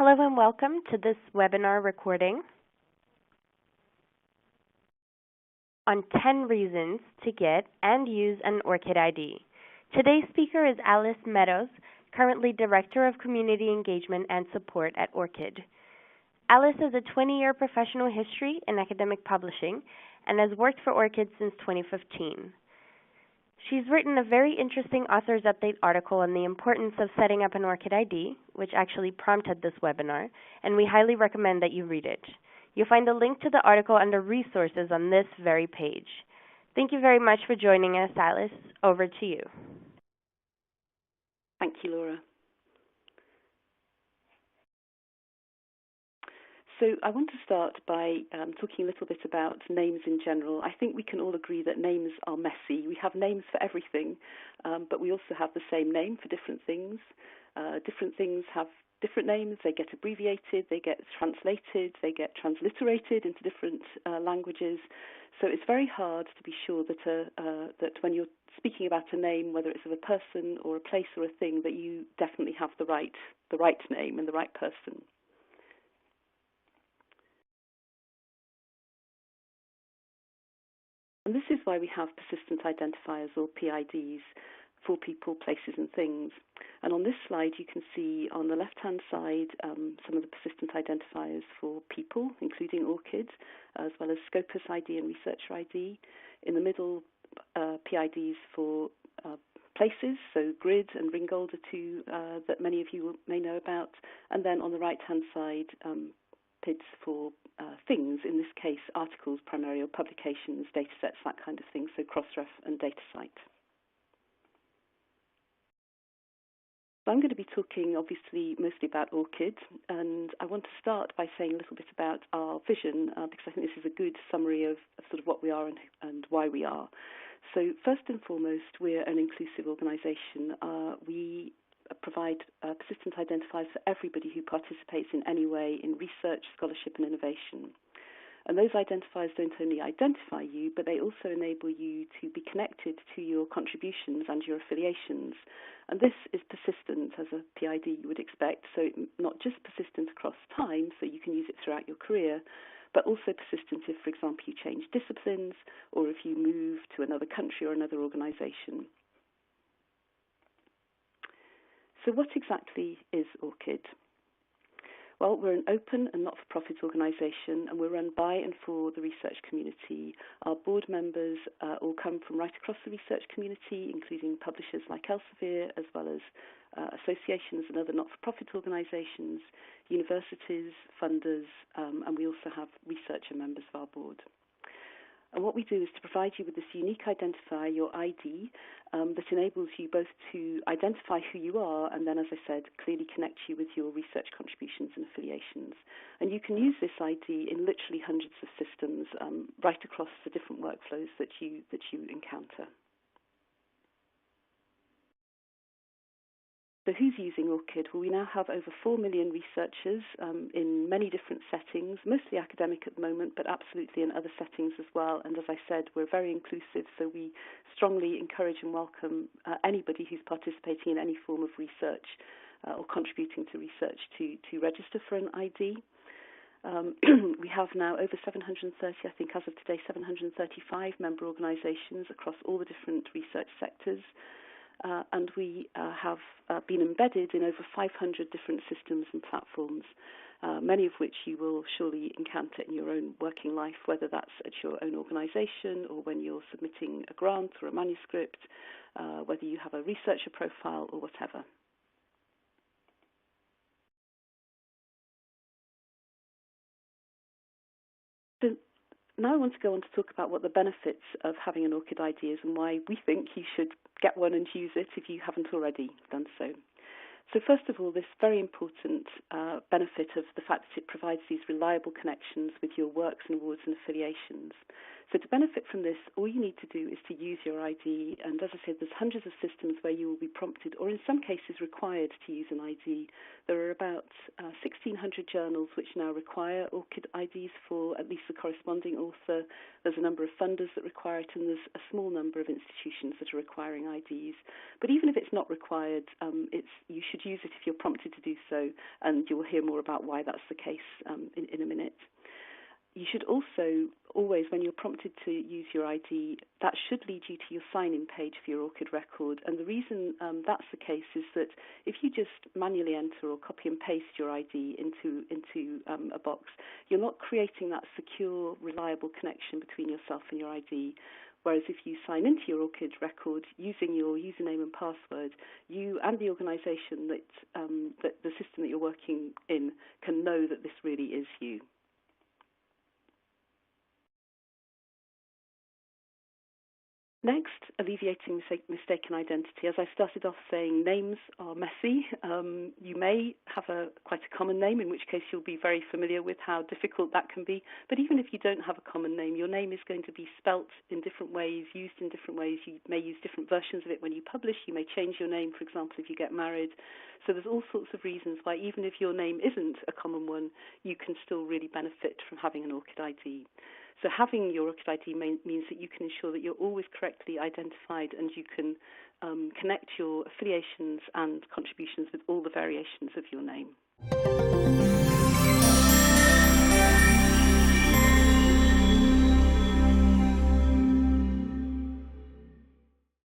Hello and welcome to this webinar recording on 10 reasons to get and use an ORCID ID. Today's speaker is Alice Meadows, currently Director of Community Engagement and Support at ORCID. Alice has a 20-year professional history in academic publishing and has worked for ORCID since 2015. She's written a very interesting Authors Update article on the importance of setting up an ORCID ID, which actually prompted this webinar, and we highly recommend that you read it. You'll find a link to the article under Resources on this very page. Thank you very much for joining us, Alice. Over to you. Thank you, Laura. So I want to start by talking a little bit about names in general. I think we can all agree that names are messy. We have names for everything, but we also have the same name for different things. Different things have different names. They get abbreviated, they get translated, they get transliterated into different languages. So it's very hard to be sure that that when you're speaking about a name, whether it's of a person or a place or a thing, that you definitely have the right name and the right person. And this is why we have persistent identifiers, or PIDs, for people, places and things. And on this slide you can see on the left-hand side some of the persistent identifiers for people, including ORCID, as well as Scopus ID and Researcher ID. In the middle, PIDs for places, so Grid and Ringgold are two that many of you may know about. And then on the right-hand side, PIDs for things, in this case articles primarily, or publications, data sets, that kind of thing, so Crossref and DataCite. So I'm going to be talking obviously mostly about ORCID, and I want to start by saying a little bit about our vision, because I think this is a good summary of sort of what we are and why we are. So first and foremost, we're an inclusive organisation. We provide persistent identifiers for everybody who participates in any way in research, scholarship and innovation. And those identifiers don't only identify you, but they also enable you to be connected to your contributions and your affiliations. And this is persistent as a PID you would expect, so not just persistent across time, so you can use it throughout your career, but also persistent if, for example, you change disciplines or if you move to another country or another organisation. So what exactly is ORCID? Well, we're an open and not-for-profit organisation, and we're run by and for the research community. Our board members all come from right across the research community, including publishers like Elsevier, as well as associations and other not-for-profit organisations, universities, funders, and we also have researcher members of our board. And what we do is to provide you with this unique identifier, your ID, that enables you both to identify who you are and then, as I said, clearly connect you with your research contributions and affiliations. And you can use this ID in literally hundreds of systems right across the different workflows that you encounter. So who's using ORCID? Well, we now have over 4 million researchers in many different settings, mostly academic at the moment, but absolutely in other settings as well. And as I said, we're very inclusive, so we strongly encourage and welcome anybody who's participating in any form of research or contributing to research to register for an ID. We have now over 730, I think as of today, 735 member organisations across all the different research sectors. And we have been embedded in over 500 different systems and platforms, many of which you will surely encounter in your own working life, whether that's at your own organisation or when you're submitting a grant or a manuscript, whether you have a researcher profile or whatever. So now I want to go on to talk about what the benefits of having an ORCID ID is and why we think you should get one and use it if you haven't already done so. So first of all, this very important benefit of the fact that it provides these reliable connections with your works and awards and affiliations. So to benefit from this, all you need to do is to use your ID. And as I said, there's hundreds of systems where you will be prompted, or in some cases required, to use an ID. There are about 1,600 journals which now require ORCID IDs for at least the corresponding author. There's a number of funders that require it, and there's a small number of institutions that are requiring IDs. But even if it's not required, you should use it if you're prompted to do so, and you'll hear more about why that's the case in a minute. You should also always, when you're prompted to use your ID, that should lead you to your sign-in page for your ORCID record. And the reason that's the case is that if you just manually enter or copy and paste your ID into a box, you're not creating that secure, reliable connection between yourself and your ID. Whereas if you sign into your ORCID record using your username and password, you and the organisation that the system that you're working in can know that this really is you. Next, alleviating mistaken identity. As I started off saying, names are messy. You may have quite a common name, in which case you'll be very familiar with how difficult that can be. But even if you don't have a common name, your name is going to be spelt in different ways, used in different ways. You may use different versions of it when you publish. You may change your name, for example, if you get married. So there's all sorts of reasons why, even if your name isn't a common one, you can still really benefit from having an ORCID ID. So having your ORCID ID means that you can ensure that you're always correctly identified, and you can connect your affiliations and contributions with all the variations of your name.